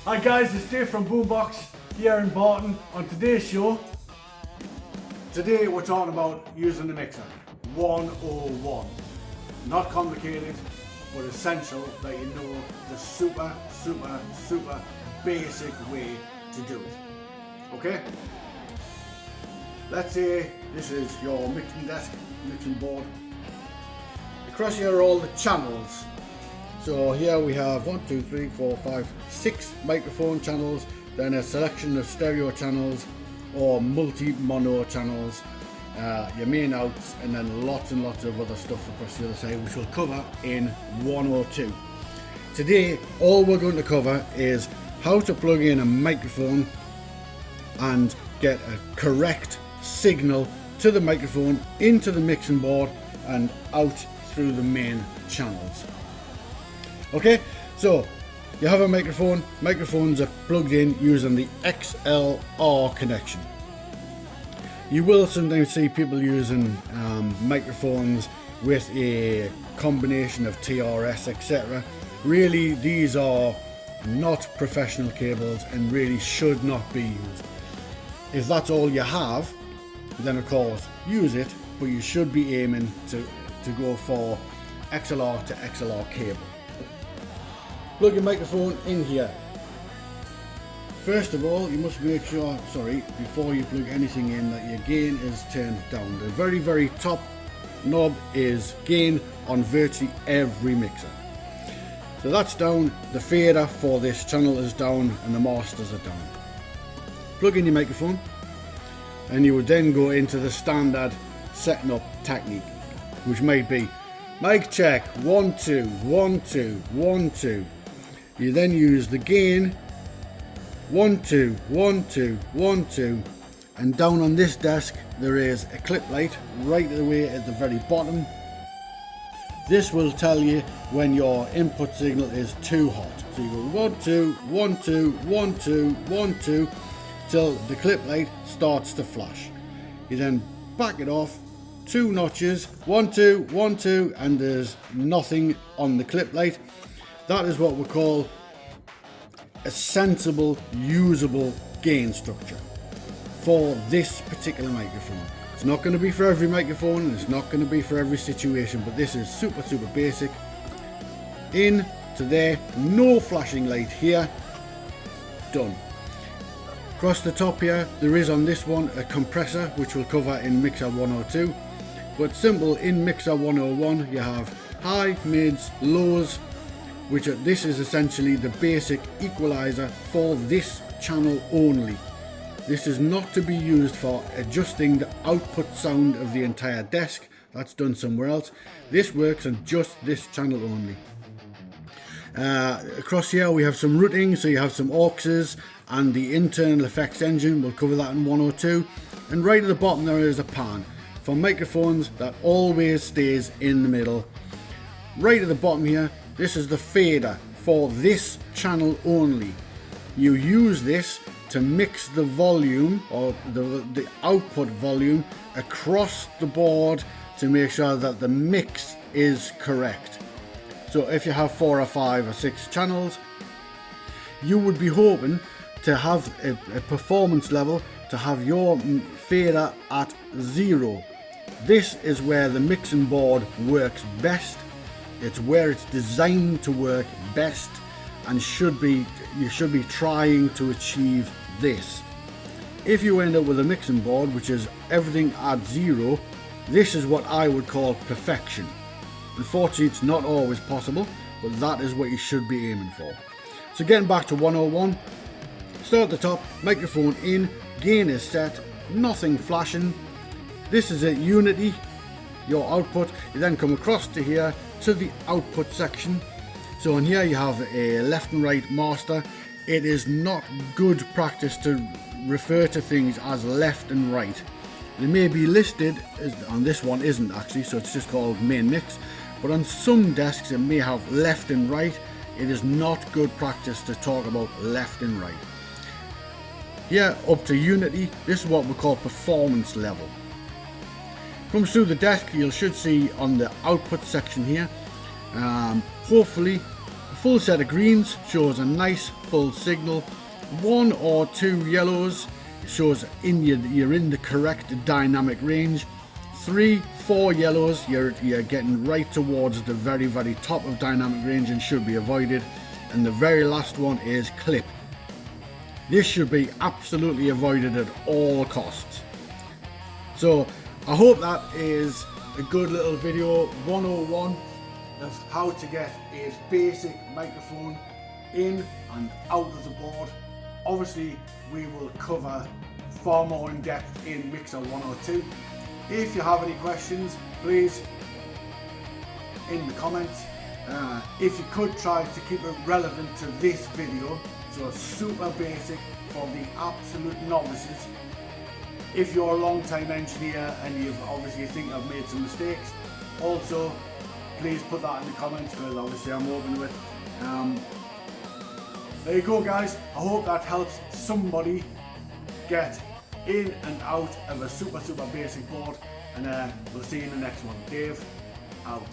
Hi guys, it's Dave from Boombox here in Barton. On today's show, today we're talking about using the mixer 101. Not complicated, but essential that you know the super basic way to do it. Okay? Let's say this is your mixing desk, mixing board. Across here are all the channels. So here we have 1, 2, 3, 4, 5, 6 microphone channels, then a selection of stereo channels or multi-mono channels, your main outs, and then lots and lots of other stuff across the other side, which we'll cover in 102. Today, all we're going to cover is how to plug in a microphone and get a correct signal to the microphone into the mixing board and out through the main channels. Okay, so you have a microphone. Microphones are plugged in using the XLR connection. You will sometimes see people using microphones with a combination of TRS, etc. Really, these are not professional cables and really should not be used. If that's all you have, then of course use it, but you should be aiming to go for XLR to XLR cable. Plug your microphone in here. First of all, you must make sure, before you plug anything in, that your gain is turned down. The very top knob is gain on virtually every mixer. So that's down, the fader for this channel is down, and the masters are down. Plug in your microphone, and you would then go into the standard setting up technique, which might be mic check 1 2 1 2 1 2. You then use the gain 1 2 1 2 1 2, and down on this desk there is a clip light right away at the very bottom. This will tell you when your input signal is too hot. So you go 1 2 1 2 1 2 1 2 till the clip light starts to flash. You then back it off 2 notches, 1 2 1 2, and there's nothing on the clip light. That is what we call a sensible, usable gain structure for this particular microphone. It's not going to be for every microphone, and it's not going to be for every situation, but this is super basic. In to there, no flashing light here, done. Across the top here, there is on this one a compressor, which we'll cover in Mixer 102, but simple in Mixer 101 you have high, mids, lows, this is essentially the basic equalizer for this channel only. This is not to be used for adjusting the output sound of the entire desk. That's done somewhere else. This works on just this channel only. Across here we have some routing, so you have some auxes and the internal effects engine. We'll cover that in 102. And right at the bottom there is a pan for microphones that always stays in the middle. Right at the bottom here, this is the fader for this channel only. You use this to mix the volume or the output volume across the board to make sure that the mix is correct. So if you have 4 or 5 or 6 channels, you would be hoping to have a performance level to have your fader at 0. This is where the mixing board works best. It's where it's designed to work best, and you should be trying to achieve this. If you end up with a mixing board which is everything at 0, this is what I would call perfection. Unfortunately, it's not always possible, but that is what you should be aiming for. So getting back to 101, start at the top, microphone in, gain is set, nothing flashing. This is at unity, your output. You then come across to here to the output section. So in here you have a left and right master. It is not good practice to refer to things as left and right. They may be listed, on this one isn't actually, so it's just called main mix, but on some desks it may have left and right. It is not good practice to talk about left and right. Here up to unity, this is what we call performance level. Comes through the desk, you should see on the output section here, hopefully full set of greens shows a nice full signal. 1 or 2 yellows shows you're in the correct dynamic range. 3, 4 yellows, you're getting right towards the very top of dynamic range and should be avoided. And the very last one is clip. This should be absolutely avoided at all costs. So I hope that is a good little video 101 of how to get a basic microphone in and out of the board. Obviously we will cover far more in depth in Mixer 102. If you have any questions, please in the comments. If you could try to keep it relevant to this video, so super basic for the absolute novices. If you're a long-time engineer and you think I've made some mistakes, also please put that in the comments, because obviously I'm open to it. There you go guys, I hope that helps somebody get in and out of a super basic board, and we'll see you in the next one. Dave, out.